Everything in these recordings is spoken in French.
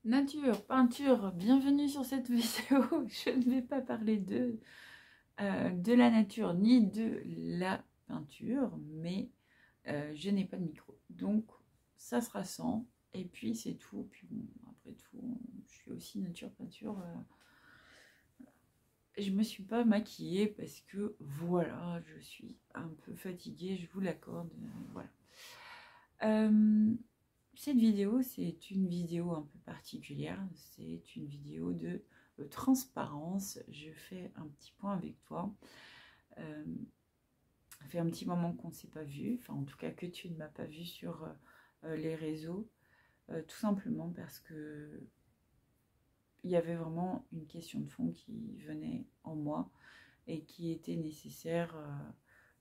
Nature, peinture, bienvenue sur cette vidéo. Je ne vais pas parler de la nature ni de la peinture, mais je n'ai pas de micro. Donc ça sera sans, et puis c'est tout. Puis bon, après tout, je suis aussi nature, peinture. Je me suis pas maquillée parce que voilà, je suis un peu fatiguée, je vous l'accorde. Voilà. Cette vidéo, c'est une vidéo un peu particulière. C'est une vidéo de transparence. Je fais un petit point avec toi. Ça fait un petit moment qu'on ne s'est pas vu. Enfin, en tout cas, que tu ne m'as pas vu sur les réseaux. Tout simplement parce que il y avait vraiment une question de fond qui venait en moi et qui était nécessaire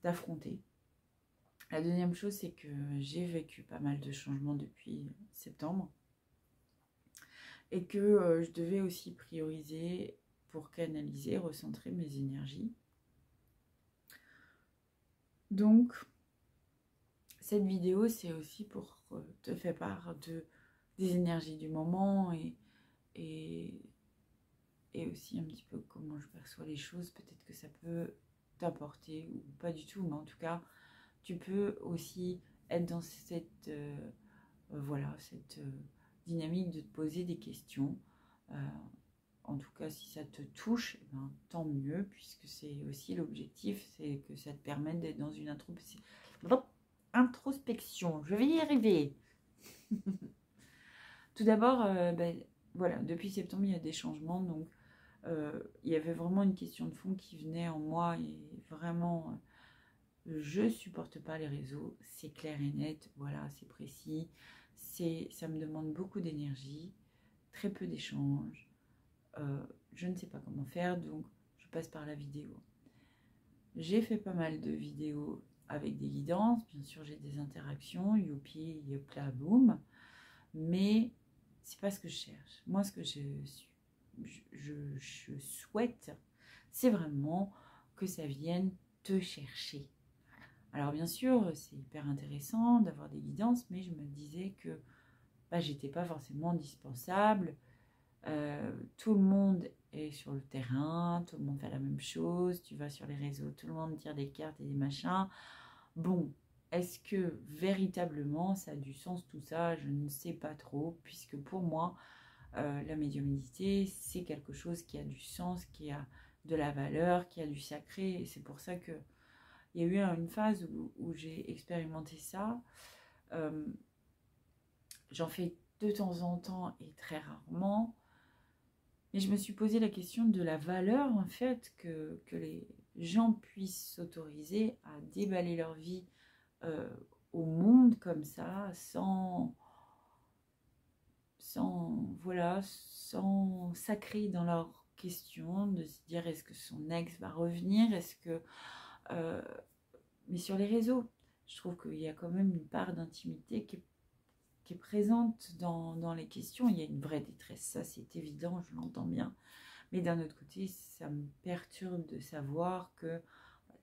d'affronter. La deuxième chose, c'est que j'ai vécu pas mal de changements depuis septembre et que je devais aussi prioriser pour canaliser, recentrer mes énergies. Donc, cette vidéo, c'est aussi pour te faire part des énergies du moment et aussi un petit peu comment je perçois les choses. Peut-être que ça peut t'apporter ou pas du tout, mais en tout cas, tu peux aussi être dans cette voilà, cette dynamique de te poser des questions. En tout cas, si ça te touche, eh ben, tant mieux, puisque c'est aussi l'objectif, c'est que ça te permette d'être dans une introspection. Je vais y arriver. Tout d'abord, voilà, depuis septembre, il y a des changements, donc il y avait vraiment une question de fond qui venait en moi et vraiment, je supporte pas les réseaux, c'est clair et net, voilà, c'est précis, ça me demande beaucoup d'énergie, très peu d'échanges, je ne sais pas comment faire, donc je passe par la vidéo. J'ai fait pas mal de vidéos avec des guidances, bien sûr j'ai des interactions, youpi, yopla, boum, mais c'est pas ce que je cherche. Moi, ce que je souhaite, c'est vraiment que ça vienne te chercher. Alors bien sûr, c'est hyper intéressant d'avoir des guidances, mais je me disais que j'étais pas forcément indispensable. Tout le monde est sur le terrain, tout le monde fait la même chose, tu vas sur les réseaux, tout le monde tire des cartes et des machins. Bon, est-ce que véritablement ça a du sens tout ça? Je ne sais pas trop, puisque pour moi, la médiumnité, c'est quelque chose qui a du sens, qui a de la valeur, qui a du sacré, et c'est pour ça que il y a eu une phase où j'ai expérimenté ça. J'en fais de temps en temps et très rarement. Et je me suis posé la question de la valeur, en fait, que les gens puissent s'autoriser à déballer leur vie au monde comme ça, sans sacrer dans leurs questions, de se dire est-ce que son ex va revenir, est-ce que... mais sur les réseaux, je trouve qu'il y a quand même une part d'intimité qui est présente dans les questions. Il y a une vraie détresse, ça c'est évident, je l'entends bien. Mais d'un autre côté, ça me perturbe de savoir que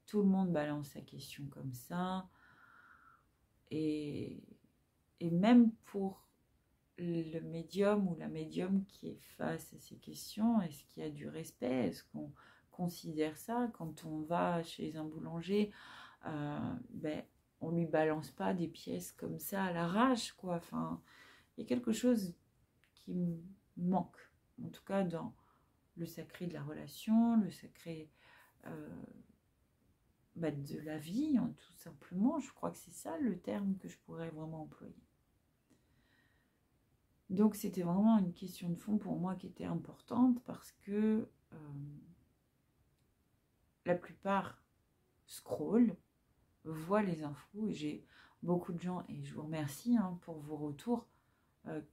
tout le monde balance sa question comme ça. Et même pour le médium ou la médium qui est face à ces questions, est-ce qu'il y a du respect? Est-ce qu'on considère ça? Quand on va chez un boulanger, on lui balance pas des pièces comme ça à l'arrache, quoi. Enfin, il y a quelque chose qui me manque, en tout cas dans le sacré de la relation, le sacré de la vie, hein, tout simplement. Je crois que c'est ça le terme que je pourrais vraiment employer. Donc c'était vraiment une question de fond pour moi qui était importante parce que la plupart scrollent, voient les infos et j'ai beaucoup de gens, et je vous remercie pour vos retours,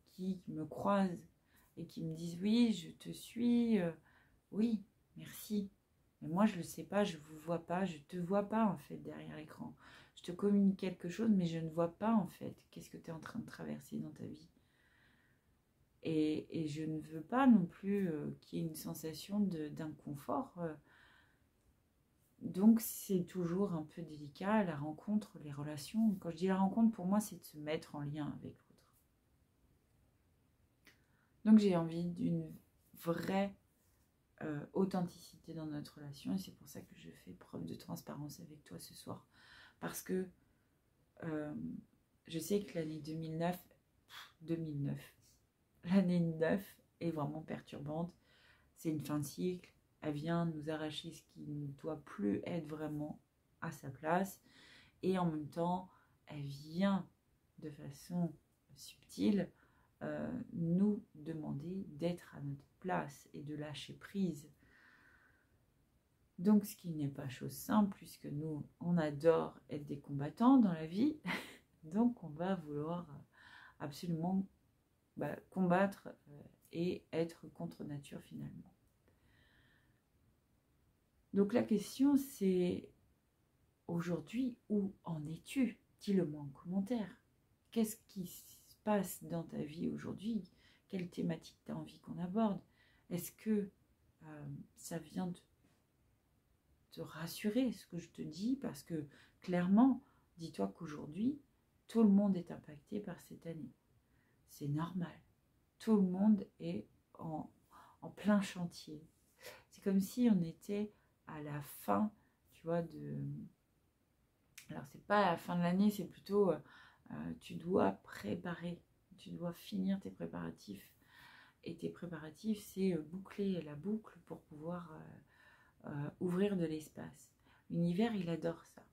qui me croisent et qui me disent oui, je te suis, oui, merci. Mais moi, je ne le sais pas, je ne vous vois pas, je ne te vois pas en fait derrière l'écran. Je te communique quelque chose, mais je ne vois pas en fait qu'est-ce que tu es en train de traverser dans ta vie. Et je ne veux pas non plus qu'il y ait une sensation d'inconfort. Donc, c'est toujours un peu délicat, la rencontre, les relations. Quand je dis la rencontre, pour moi, c'est de se mettre en lien avec l'autre. Donc j'ai envie d'une vraie authenticité dans notre relation, et c'est pour ça que je fais preuve de transparence avec toi ce soir. Parce que je sais que l'année 2009, l'année 9 est vraiment perturbante. C'est une fin de cycle. Elle vient nous arracher ce qui ne doit plus être vraiment à sa place. Et en même temps, elle vient de façon subtile nous demander d'être à notre place et de lâcher prise. Donc, ce qui n'est pas chose simple, puisque nous, on adore être des combattants dans la vie. Donc, on va vouloir absolument combattre et être contre nature finalement. Donc, la question, c'est aujourd'hui, où en es-tu? Dis-le-moi en commentaire. Qu'est-ce qui se passe dans ta vie aujourd'hui? Quelle thématique tu as envie qu'on aborde? Est-ce que ça vient de te rassurer, ce que je te dis? Parce que clairement, dis-toi qu'aujourd'hui, tout le monde est impacté par cette année. C'est normal. Tout le monde est en plein chantier. C'est comme si on était à la fin, tu vois, alors c'est pas à la fin de l'année, c'est plutôt tu dois préparer, tu dois finir tes préparatifs. Et tes préparatifs, c'est boucler la boucle pour pouvoir ouvrir de l'espace. L'univers, il adore ça.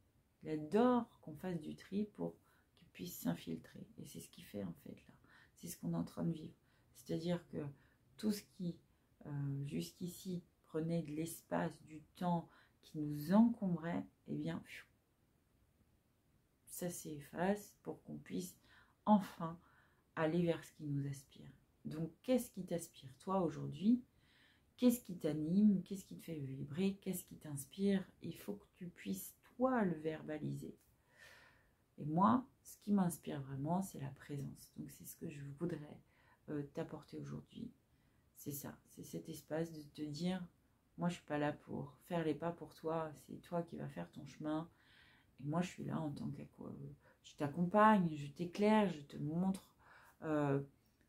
Il adore qu'on fasse du tri pour qu'il puisse s'infiltrer. Et c'est ce qu'il fait en fait là. C'est ce qu'on est en train de vivre. C'est-à-dire que tout ce qui, jusqu'ici, prenait de l'espace, du temps, qui nous encombrait, eh bien, ça s'efface pour qu'on puisse enfin aller vers ce qui nous aspire. Donc, qu'est-ce qui t'aspire toi aujourd'hui? Qu'est-ce qui t'anime? Qu'est-ce qui te fait vibrer? Qu'est-ce qui t'inspire? Il faut que tu puisses, toi, le verbaliser. Et moi, ce qui m'inspire vraiment, c'est la présence. Donc, c'est ce que je voudrais t'apporter aujourd'hui. C'est ça, c'est cet espace de te dire, moi, je ne suis pas là pour faire les pas pour toi, c'est toi qui vas faire ton chemin. Et moi, je suis là en tant que je t'accompagne, je t'éclaire, je te montre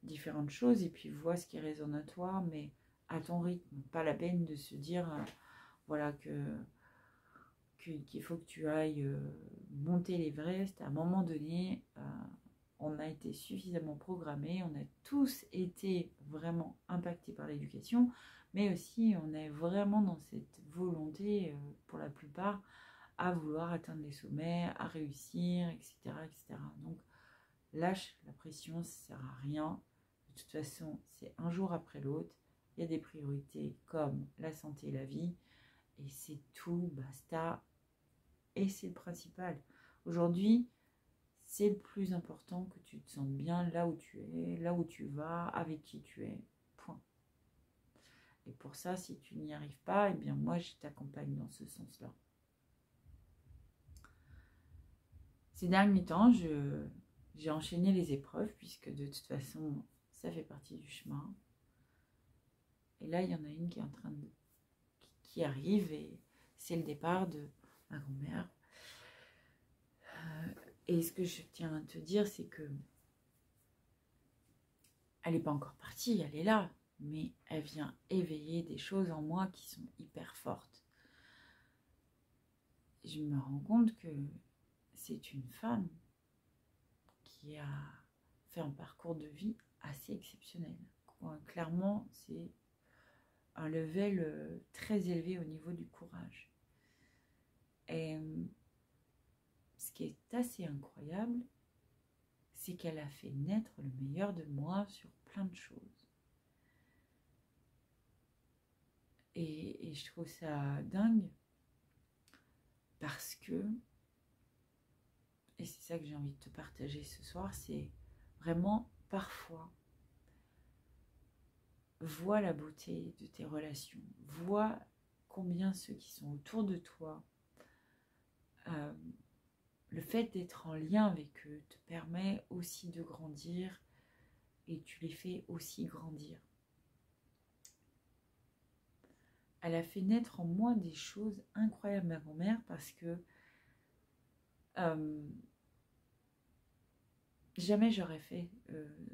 différentes choses et puis vois ce qui résonne à toi, mais à ton rythme. Pas la peine de se dire, voilà, qu'il faut que tu ailles monter l'Everest. À un moment donné, on a été suffisamment programmés, on a tous été vraiment impactés par l'éducation, mais aussi on est vraiment dans cette volonté, pour la plupart, à vouloir atteindre les sommets, à réussir, etc. etc. Donc, lâche la pression, ça ne sert à rien. De toute façon, c'est un jour après l'autre. Il y a des priorités comme la santé et la vie. Et c'est tout, basta. Et c'est le principal. Aujourd'hui, c'est le plus important que tu te sentes bien là où tu es, là où tu vas, avec qui tu es. Point. Et pour ça, si tu n'y arrives pas, eh bien moi, je t'accompagne dans ce sens-là. Ces derniers temps, j'ai enchaîné les épreuves, puisque de toute façon, ça fait partie du chemin. Et là, il y en a une qui est en train qui arrive, et c'est le départ de ma grand-mère. Et ce que je tiens à te dire, c'est que elle n'est pas encore partie, elle est là, mais elle vient éveiller des choses en moi qui sont hyper fortes. Je me rends compte que c'est une femme qui a fait un parcours de vie assez exceptionnel. Clairement, c'est un level très élevé au niveau du courage. Et ce qui est assez incroyable, c'est qu'elle a fait naître le meilleur de moi sur plein de choses. Et je trouve ça dingue parce que, et c'est ça que j'ai envie de te partager ce soir, c'est vraiment parfois, vois la beauté de tes relations, vois combien ceux qui sont autour de toi, le fait d'être en lien avec eux te permet aussi de grandir et tu les fais aussi grandir. Elle a fait naître en moi des choses incroyables, ma grand-mère, parce que jamais j'aurais fait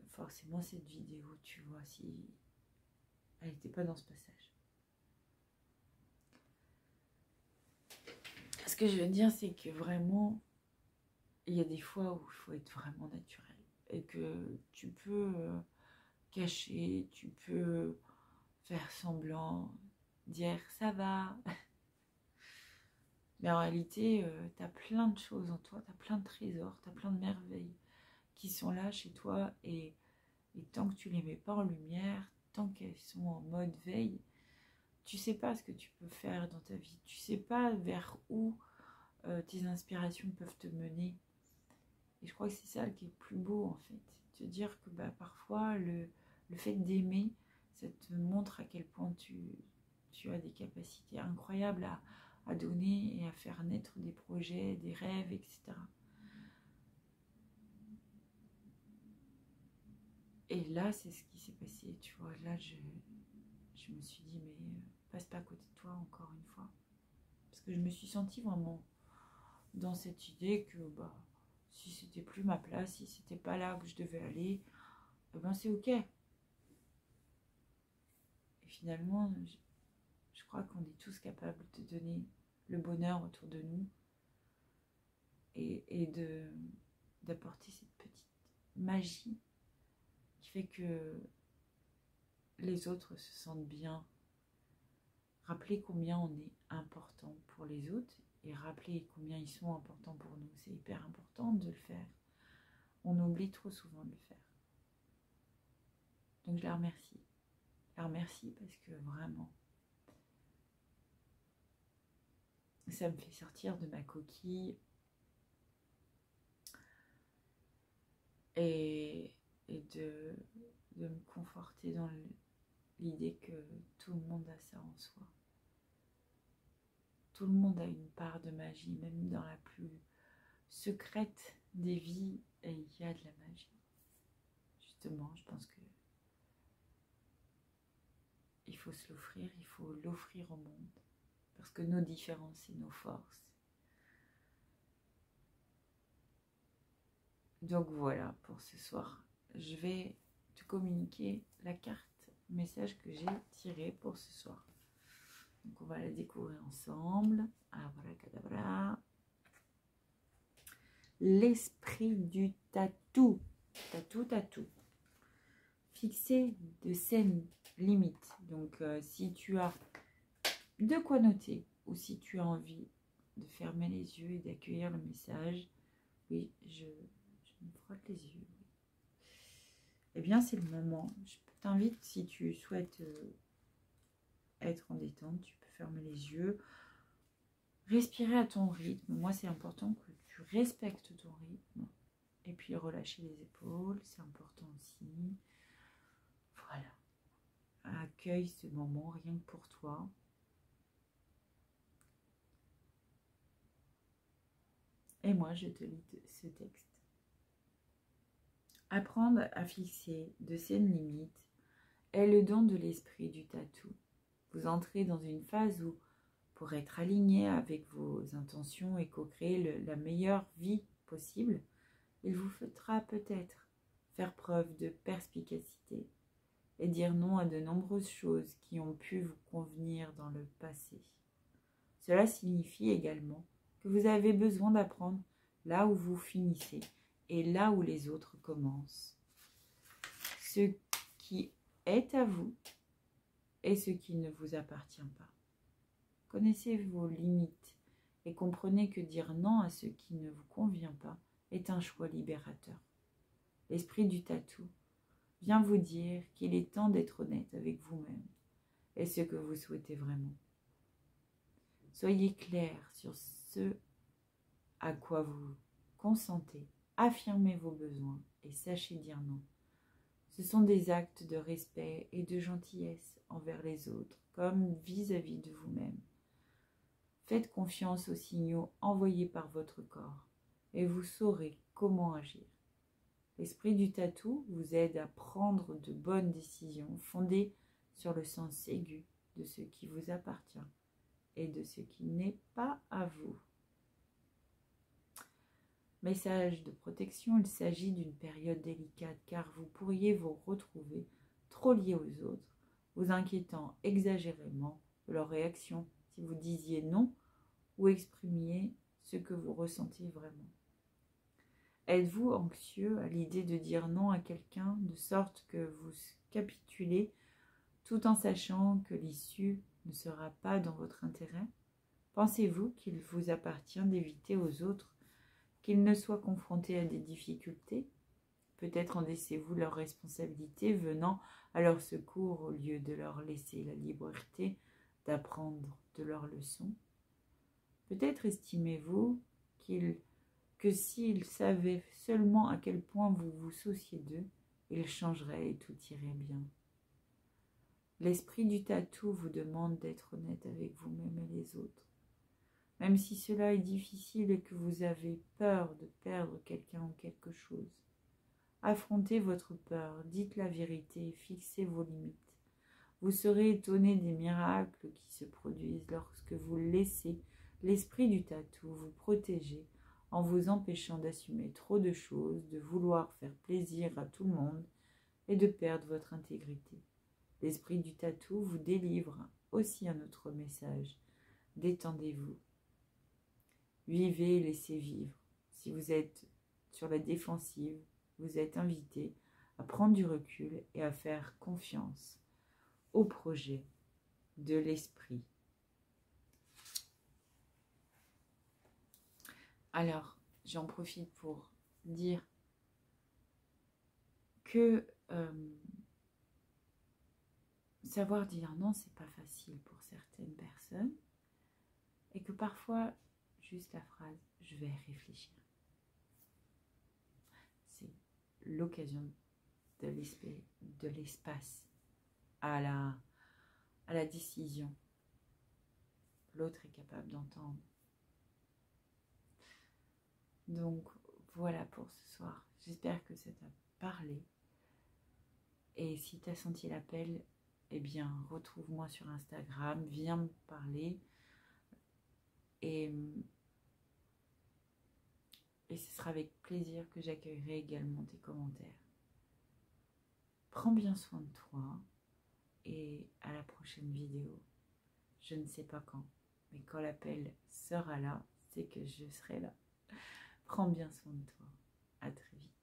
forcément cette vidéo, tu vois, si elle n'était pas dans ce passage. Ce que je veux dire, c'est que vraiment, il y a des fois où il faut être vraiment naturel. Et que tu peux cacher, tu peux faire semblant, dire ça va. Mais en réalité, tu as plein de choses en toi, tu as plein de trésors, tu as plein de merveilles qui sont là chez toi. Et tant que tu les mets pas en lumière, tant qu'elles sont en mode veille, tu sais pas ce que tu peux faire dans ta vie. Tu sais pas vers où tes inspirations peuvent te mener. Et je crois que c'est ça qui est le plus beau en fait. Te dire que bah, parfois le fait d'aimer, ça te montre à quel point tu as des capacités incroyables à donner et à faire naître des projets, des rêves, etc. Et là, c'est ce qui s'est passé, tu vois. Là, je me suis dit, mais passe pas à côté de toi encore une fois. Parce que je me suis sentie vraiment dans cette idée que bah, si c'était plus ma place, si c'était pas là que je devais aller, eh ben c'est ok. Et finalement, je crois qu'on est tous capables de donner le bonheur autour de nous et d'apporter cette petite magie qui fait que les autres se sentent bien. Rappeler combien on est important pour les autres et rappeler combien ils sont importants pour nous. C'est hyper important de le faire. On oublie trop souvent de le faire. Donc je la remercie. Je la remercie parce que vraiment, ça me fait sortir de ma coquille et de me conforter dans l'idée que tout le monde a ça en soi. Tout le monde a une part de magie, même dans la plus secrète des vies, et il y a de la magie. Justement, je pense que il faut se l'offrir, il faut l'offrir au monde. Parce que nos différences, c'est nos forces. Donc voilà pour ce soir. Je vais te communiquer la carte message que j'ai tirée pour ce soir. Donc on va la découvrir ensemble. Abracadabra. L'esprit du tatou. Tatou. Fixer de saines limites. Donc si tu as de quoi noter ou si tu as envie de fermer les yeux et d'accueillir le message, oui, je me frotte les yeux. Eh bien, c'est le moment. Je t'invite, si tu souhaites être en détente, tu peux fermer les yeux, respirer à ton rythme. Moi, c'est important que tu respectes ton rythme. Et puis, relâcher les épaules, c'est important aussi. Voilà. Accueille ce moment rien que pour toi. Et moi, je te lis ce texte. Apprendre à fixer de saines limites est le don de l'esprit du tatou. Vous entrez dans une phase où, pour être aligné avec vos intentions et co-créer la meilleure vie possible, il vous faudra peut-être faire preuve de perspicacité et dire non à de nombreuses choses qui ont pu vous convenir dans le passé. Cela signifie également que vous avez besoin d'apprendre là où vous finissez et là où les autres commencent. Ce qui est à vous et ce qui ne vous appartient pas. Connaissez vos limites et comprenez que dire non à ce qui ne vous convient pas est un choix libérateur. L'esprit du tatou vient vous dire qu'il est temps d'être honnête avec vous-même et ce que vous souhaitez vraiment. Soyez clair sur ce à quoi vous consentez, affirmez vos besoins et sachez dire non. Ce sont des actes de respect et de gentillesse envers les autres, comme vis-à-vis de vous-même. Faites confiance aux signaux envoyés par votre corps et vous saurez comment agir. L'esprit du tatou vous aide à prendre de bonnes décisions fondées sur le sens aigu de ce qui vous appartient et de ce qui n'est pas à vous. Message de protection, il s'agit d'une période délicate car vous pourriez vous retrouver trop lié aux autres, vous inquiétant exagérément de leur réaction si vous disiez non ou exprimiez ce que vous ressentiez vraiment. Êtes-vous anxieux à l'idée de dire non à quelqu'un de sorte que vous capitulez tout en sachant que l'issue ne sera pas dans votre intérêt? Pensez-vous qu'il vous appartient d'éviter aux autres qu'ils ne soient confrontés à des difficultés? Peut-être en laissez-vous leurs responsabilités venant à leur secours au lieu de leur laisser la liberté d'apprendre de leurs leçons. Peut-être estimez-vous que s'ils savaient seulement à quel point vous vous souciez d'eux, ils changeraient et tout irait bien. L'esprit du tatou vous demande d'être honnête avec vous-même et les autres. Même si cela est difficile et que vous avez peur de perdre quelqu'un ou quelque chose. Affrontez votre peur, dites la vérité, fixez vos limites. Vous serez étonné des miracles qui se produisent lorsque vous laissez l'esprit du tatou vous protéger en vous empêchant d'assumer trop de choses, de vouloir faire plaisir à tout le monde et de perdre votre intégrité. L'esprit du tatou vous délivre aussi un autre message. Détendez-vous. Vivez et laissez vivre. Si vous êtes sur la défensive, vous êtes invité à prendre du recul et à faire confiance au projet de l'esprit. Alors, j'en profite pour dire que savoir dire non, c'est pas facile pour certaines personnes et que parfois, juste la phrase « je vais réfléchir », c'est l'occasion de l'espace à la décision. L'autre est capable d'entendre. Donc voilà pour ce soir. J'espère que ça t'a parlé. Et si tu as senti l'appel, eh bien retrouve-moi sur Instagram, viens me parler. Et ce sera avec plaisir que j'accueillerai également tes commentaires. Prends bien soin de toi et à la prochaine vidéo. Je ne sais pas quand, mais quand l'appel sera là, c'est que je serai là. Prends bien soin de toi. À très vite.